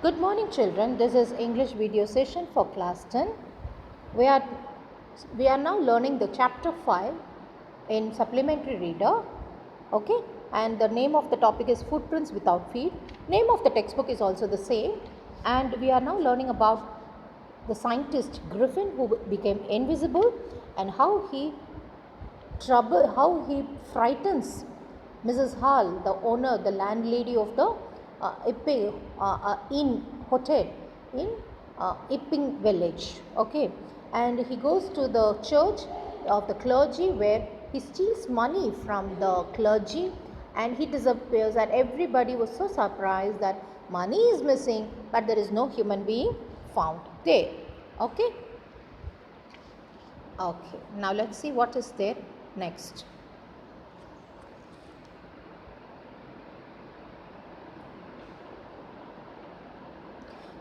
Good morning, children. This is English video session for class 10. We are, we are now learning the chapter 5 in supplementary reader. Okay, and the name of the topic is Footprints Without Feet. Name of the textbook is also the same. And we are now learning about the scientist Griffin who became invisible and how he frightens Mrs. Hall, the owner, the landlady of the Inn Hotel in Ipping Village. Okay, and he goes to the church of the clergy where he steals money from the clergy and he disappears, and everybody was so surprised that money is missing but there is no human being found there. Okay. Okay, now let's see what is there next.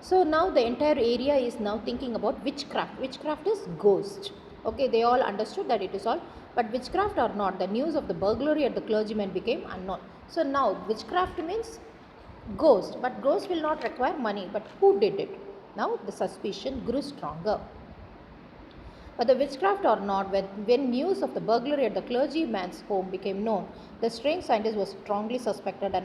So now the entire area is now thinking about witchcraft. Witchcraft is ghost. Okay, they all understood that it is all, but witchcraft or not, the news of the burglary at the clergyman became unknown. So now witchcraft means ghost, but ghost will not require money. But who did it? Now the suspicion grew stronger. But the witchcraft or not, when news of the burglary at the clergyman's home became known, the strange scientist was strongly suspected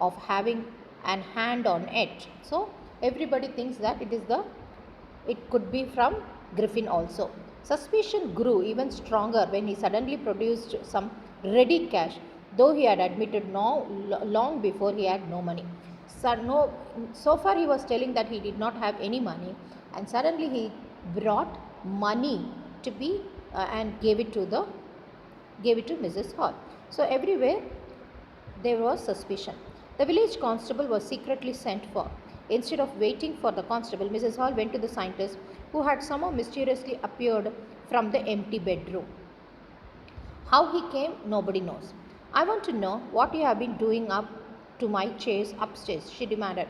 of having an hand on it. So everybody thinks that it could be from Griffin also. Suspicion grew even stronger when he suddenly produced some ready cash, though he had admitted long before he had no money. So far he was telling that he did not have any money, and suddenly he brought money to be and gave it to Mrs. Hall. So everywhere there was suspicion. The village constable was secretly sent for. Instead of waiting for the constable, Mrs. Hall went to the scientist, who had somehow mysteriously appeared from the empty bedroom. How he came, nobody knows. I want to know what you have been doing up to my chairs upstairs, she demanded.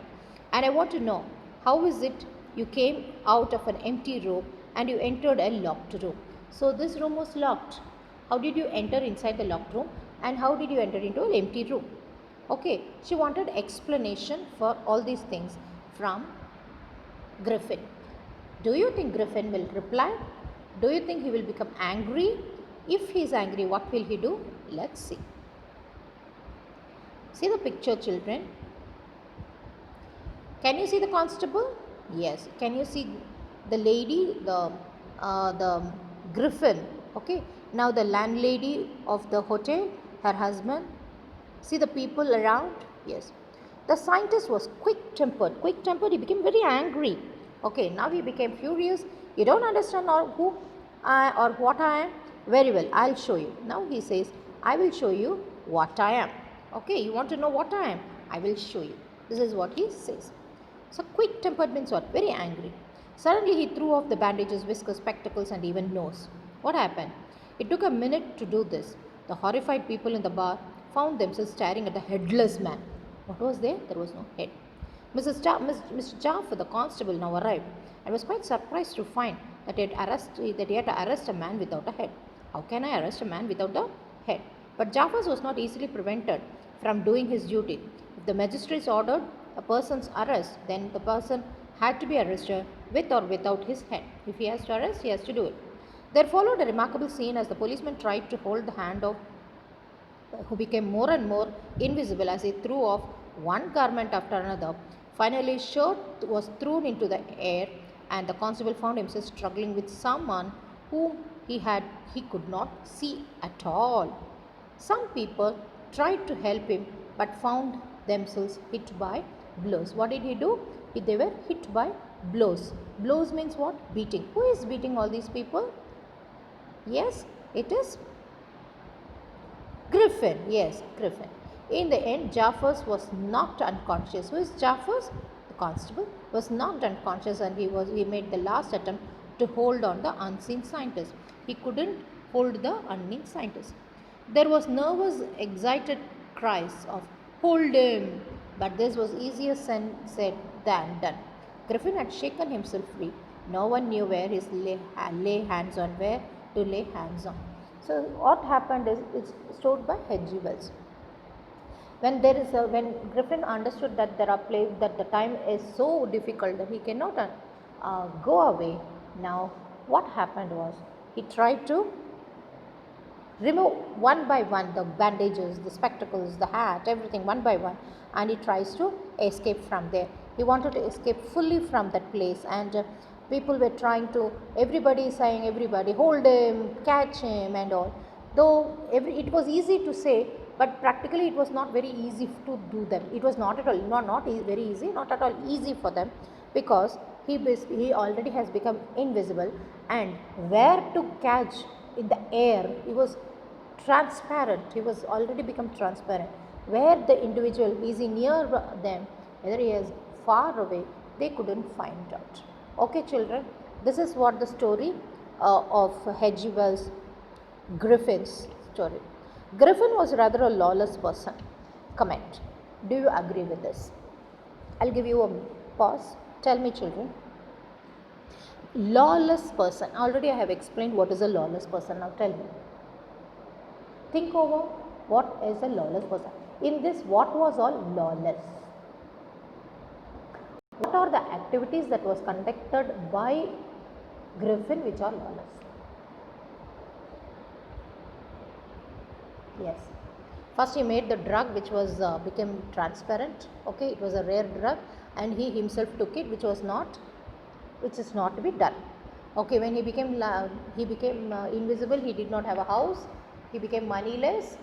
And I want to know, how is it you came out of an empty room and you entered a locked room? So this room was locked. How did you enter inside the locked room, and how did you enter into an empty room? Okay, she wanted explanation for all these things from Griffin. Do you think Griffin will reply? Do you think he will become angry? If he is angry, what will he do? Let's see. See the picture, children. Can you see the constable? Yes. Can you see the lady, the Griffin? Okay. Now the landlady of the hotel, her husband. See the people around? Yes. The scientist was quick-tempered. Quick-tempered, he became very angry. Okay, now he became furious. You don't understand who or what I am? Very well, I'll show you. Now he says, I will show you what I am. Okay, you want to know what I am? I will show you. This is what he says. So quick-tempered means what? Very angry. Suddenly he threw off the bandages, whiskers, spectacles, and even nose. What happened? It took a minute to do this. The horrified people in the bar found themselves staring at the headless man. What was there? There was no head. Mr. Jaffer, the constable, now arrived and was quite surprised to find that he had to arrest a man without a head. How can I arrest a man without a head? But Jaffer was not easily prevented from doing his duty. If the magistrates ordered a person's arrest, then the person had to be arrested with or without his head. If he has to arrest, he has to do it. There followed a remarkable scene as the policeman tried to hold the hand of who became more and more invisible as he threw off one garment after another. Finally, his shirt was thrown into the air, and the constable found himself struggling with someone whom he could not see at all. Some people tried to help him but found themselves hit by blows. What did he do? They were hit by blows. Blows means what? Beating. Who is beating all these people? Yes, it is Griffin. Yes, Griffin. In the end, Jaffers was knocked unconscious. Who is Jaffers? The constable was knocked unconscious, and he made the last attempt to hold on the unseen scientist. He couldn't hold the unseen scientist. There was nervous, excited cries of "Hold him!" But this was easier said than done. Griffin had shaken himself free. No one knew where his where to lay hands on. So what happened is it's stored by H.G. Wells. When Griffin understood that that the time is so difficult that he cannot go away. Now, what happened was he tried to remove one by one the bandages, the spectacles, the hat, everything one by one, and he tries to escape from there. He wanted to escape fully from that place, and people were trying to, everybody is saying, everybody hold him, catch him, and all. Though it was easy to say, but practically it was not very easy to do them. It was not at all, not very easy, not at all easy for them, because he already has become invisible, and where to catch in the air, he was transparent, he was already become transparent. Where the individual, is he near them, whether he is far away, they couldn't find out. Okay children, this is what the story of H.G. Wells Griffin's story. Griffin was rather a lawless person. Comment. Do you agree with this? I'll give you a pause. Tell me children. Lawless person. Already I have explained what is a lawless person. Now tell me. Think over what is a lawless person. In this, what was all lawless? What are the activities that was conducted by Griffin which are lawless? Yes. First he made the drug which was became transparent. Okay, it was a rare drug, and he himself took it, which is not to be done. Okay, when he became invisible, he did not have a house. He became moneyless,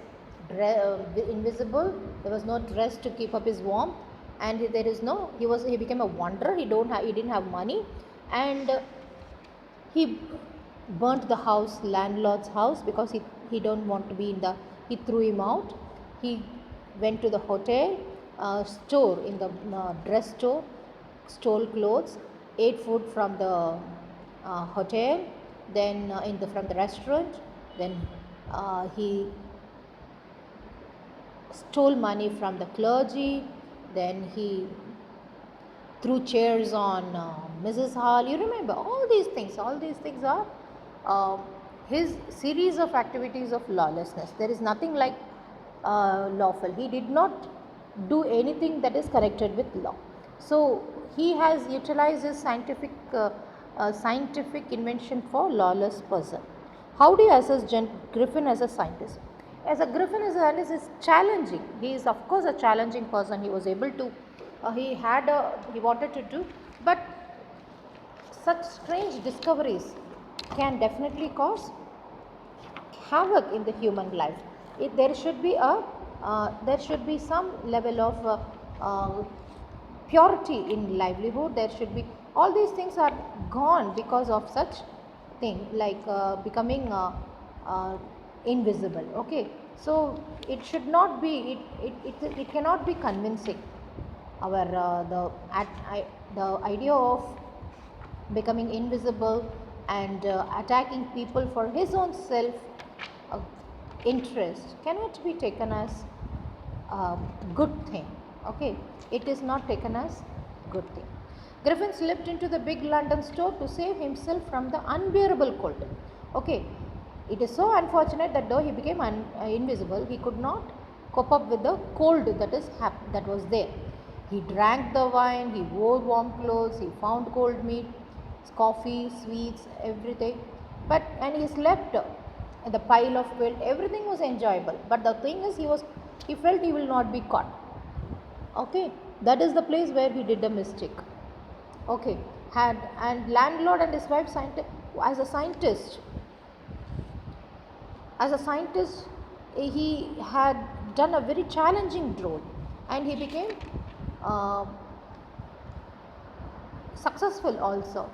invisible. There was no dress to keep up his warmth, and he became a wanderer. He didn't have money, and he burnt the landlord's house, because he don't want to be he threw him out. He went to the hotel store, in the dress store, stole clothes, ate food from the hotel, then from the restaurant, then he stole money from the clergy, then he threw chairs on Mrs. Hall. You remember all these things. All these things are his series of activities of lawlessness. There is nothing like lawful. He did not do anything that is connected with law. So he has utilized his scientific invention for lawless person. How do you assess Griffin as a scientist? As a Griffin as a scientist is challenging. He is of course a challenging person. He was able to, he wanted to do, but such strange discoveries can definitely cause havoc in the human life. There should be some level of purity in livelihood. There should be, all these things are gone because of such thing, like becoming invisible. Okay, so it should not be, it cannot be convincing. Our the idea of becoming invisible and attacking people for his own self interest cannot be taken as a good thing. Okay, it is not taken as good thing. Griffin slipped into the big London store to save himself from the unbearable cold. Okay, it is so unfortunate that though he became invisible, he could not cope up with the cold that was there. He drank the wine, he wore warm clothes, he found cold meat, coffee, sweets, everything. And he slept in the pile of quilt. Everything was enjoyable. But the thing is, he felt he will not be caught. Okay, that is the place where he did a mistake. Okay, and landlord and his wife as a scientist, he had done a very challenging role, and he became successful also.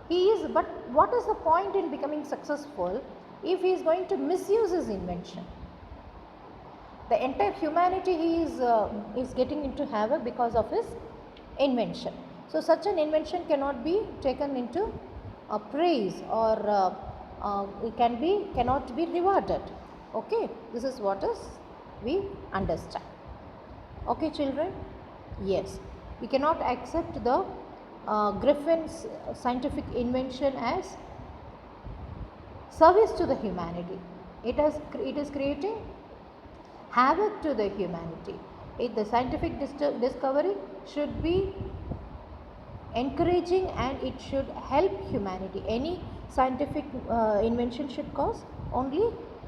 But what is the point in becoming successful if he is going to misuse his invention? The entire humanity is getting into havoc because of his invention. So such an invention cannot be taken into praise, or it cannot be rewarded. Okay, this is what we understand. Okay children, yes, we cannot accept the Griffin's scientific invention as service to the humanity. It is creating havoc to the humanity. The scientific discovery should be encouraging and it should help humanity. Any scientific invention should cause only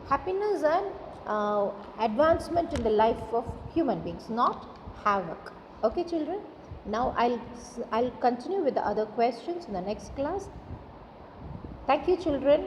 happiness and advancement in the life of human beings, not havoc. Okay, children. Now I'll continue with the other questions in the next class. Thank you, children.